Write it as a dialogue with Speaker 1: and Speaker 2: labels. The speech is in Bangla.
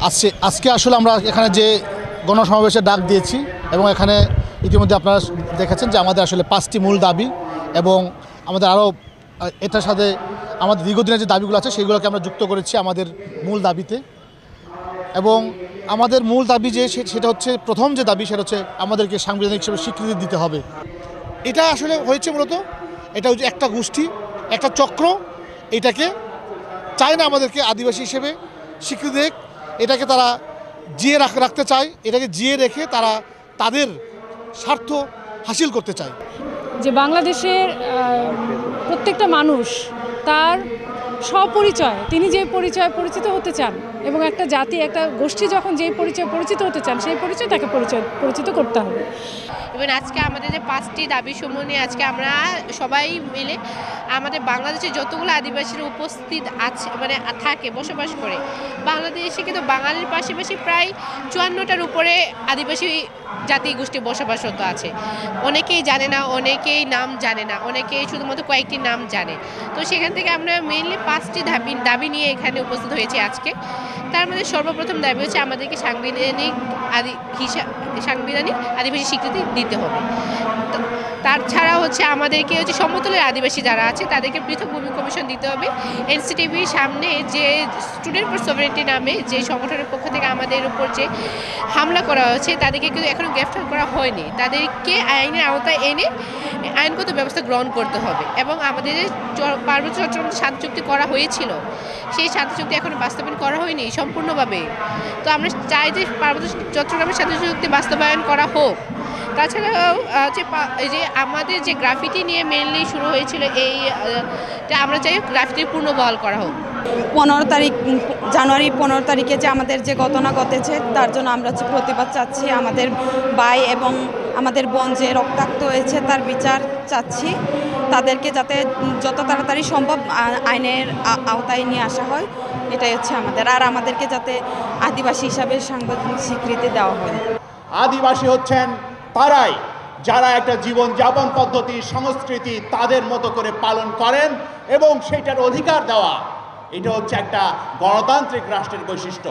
Speaker 1: আজকে আসলে আমরা এখানে যে গণসমাবেশের ডাক দিয়েছি এবং এখানে ইতিমধ্যে আপনারা দেখেছেন যে আমাদের আসলে 5টি মূল দাবি এবং আমাদের আরও এটার সাথে আমাদের দীর্ঘদিনের যে দাবিগুলো আছে সেগুলোকে আমরা যুক্ত করেছি আমাদের মূল দাবিতে। এবং আমাদের মূল দাবি যে সেটা হচ্ছে প্রথম যে দাবি সেটা হচ্ছে আমাদেরকে সাংবিধানিক হিসেবে স্বীকৃতি দিতে হবে। এটা আসলে হয়েছে মূলত এটা হচ্ছে একটা গোষ্ঠী, একটা চক্র এটাকে চায় না আমাদেরকে আদিবাসী হিসেবে স্বীকৃতি দেখ। এটাকে তারা জিয়ে রাখতে চায়, এটাকে জিয়ে রেখে তারা তাদের স্বার্থ হাসিল করতে চায়।
Speaker 2: যে বাংলাদেশের প্রত্যেকটা মানুষ তার স্বপরিচয়, তিনি যে পরিচয় পরিচিত হতে চান এবং একটা জাতি একটা গোষ্ঠী যখন যেই পরিচয় পরিচিত হতে চান সেই পরিচয় তাকে পরিচিত করতে হবে।
Speaker 3: এবং আজকে আমাদের যে 5টি দাবি সমূহ নিয়ে আজকে আমরা সবাই মিলে আমাদের বাংলাদেশে যতগুলো আদিবাসীরা উপস্থিত আছে মানে থাকে বসবাস করে, বাংলাদেশে কিন্তু বাঙালির পাশাপাশি প্রায় 54টার উপরে আদিবাসী জাতি গোষ্ঠী বসবাসরত আছে। অনেকেই জানে না, অনেকেই নাম জানে না, অনেকেই শুধুমাত্র কয়েকটি নাম জানে। তো সেখান থেকে আমরা মেইনলি 5টি দাবি নিয়ে এখানে উপস্থিত হয়েছি আজকে। তার মধ্যে সর্বপ্রথম দাবি হচ্ছে আমাদেরকে সাংবিধানিক আদিবাসী স্বীকৃতি দিতে হবে। তাছাড়া হচ্ছে আমাদেরকে হচ্ছে সমতলের আদিবাসী যারা আছে তাদেরকে পৃথক ভূমি কমিশন দিতে হবে। এনসিটিভির সামনে যে স্টুডেন্ট ফর সভারেন্টি নামে যে সংগঠনের পক্ষ থেকে আমাদের উপর যে হামলা করা হয়েছে তাদেরকে কিন্তু এখনও গ্রেফতার করা হয়নি। তাদেরকে আইনের আওতায় এনে আইনগত ব্যবস্থা গ্রহণ করতে হবে। এবং আমাদের যে পার্বত্য চট্টগ্রাম শান্তি চুক্তি করা হয়েছিল সেই শান্তি চুক্তি এখনও বাস্তবায়ন করা হয়নি সম্পূর্ণভাবে। তো আমরা চাই যে পার্বত্য চট্টগ্রামের শান্তি চুক্তি বাস্তবায়ন করা হোক। তাছাড়াও যে আমাদের যে গ্রাফিটি নিয়ে মেনলি শুরু হয়েছিল আমরা চাই গ্রাফিটি পুনর্বহাল করা হোক।
Speaker 4: 15 তারিখ জানুয়ারি 15 তারিখে যে আমাদের যে ঘটনা ঘটেছে তার জন্য আমরা প্রতিবাদ চাচ্ছি। আমাদের ভাই এবং আমাদের বোন যে রক্তাক্ত হয়েছে তার বিচার চাচ্ছি। তাদেরকে যাতে যত তাড়াতাড়ি সম্ভব আইনের আওতায় নিয়ে আসা হয়, এটাই হচ্ছে আমাদের। আর আমাদেরকে যাতে আদিবাসী হিসাবে সাংবিধানিক স্বীকৃতি দেওয়া হয়।
Speaker 5: আদিবাসী হচ্ছেন তারাই যারা একটা জীবনযাপন পদ্ধতি সংস্কৃতি তাদের মতো করে পালন করেন এবং সেটার অধিকার দেওয়া, এটা হচ্ছে একটা গণতান্ত্রিক রাষ্ট্রের বৈশিষ্ট্য।